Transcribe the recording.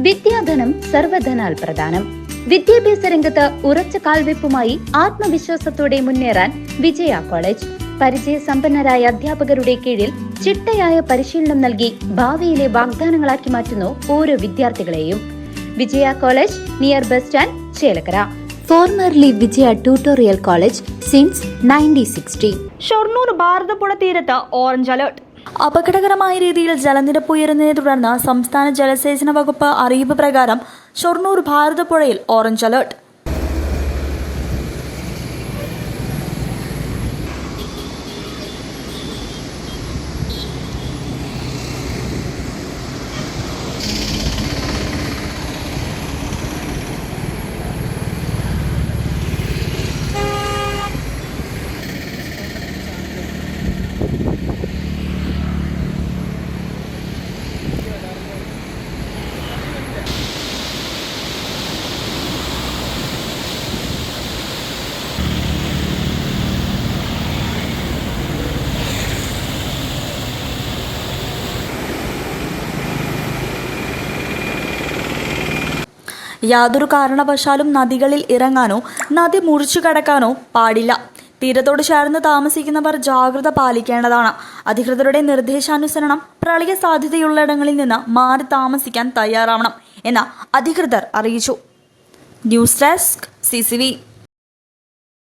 വിദ്യാധനം സർവധനാൽ പ്രധാനം. വിദ്യാഭ്യാസ രംഗത്ത് ഉറച്ച കാൽവെപ്പുമായി ആത്മവിശ്വാസത്തോടെ മുന്നേറാൻ വിജയ കോളേജ്. പരിചയസമ്പന്നരായ അധ്യാപകരുടെ കീഴിൽ ചിട്ടയായ പരിശീലനം നൽകി ഭാവിയിലെ വാഗ്ദാനങ്ങളാക്കി മാറ്റുന്നു ഓരോ വിദ്യാർത്ഥികളെയും. Vijaya college, near bus stand, Chelakkara. Formerly Vijaya tutorial college since 1960. Shoranur Bharathappuzha തീരത്ത് ഓറഞ്ച് അലേർട്ട്. അപകടകരമായ രീതിയിൽ ജലനിരപ്പ് ഉയരുന്നതിനെ തുടർന്ന് സംസ്ഥാന ജലസേചന വകുപ്പ് അറിയിപ്പ് പ്രകാരം ഷൊർണൂർ ഭാരതപ്പുഴയിൽ ഓറഞ്ച് അലേർട്ട്. യാതൊരു കാരണവശാലും നദികളിൽ ഇറങ്ങാനോ നദി മുറിച്ചു കടക്കാനോ പാടില്ല. തീരത്തോട് ചേർന്ന് താമസിക്കുന്നവർ ജാഗ്രത പാലിക്കേണ്ടതാണ്. അധികൃതരുടെ നിർദ്ദേശാനുസരണം പ്രളയ സാധ്യതയുള്ളയിടങ്ങളിൽ നിന്ന് മാറി താമസിക്കാൻ തയ്യാറാവണം എന്ന് അധികൃതർ അറിയിച്ചു. News desk CCV.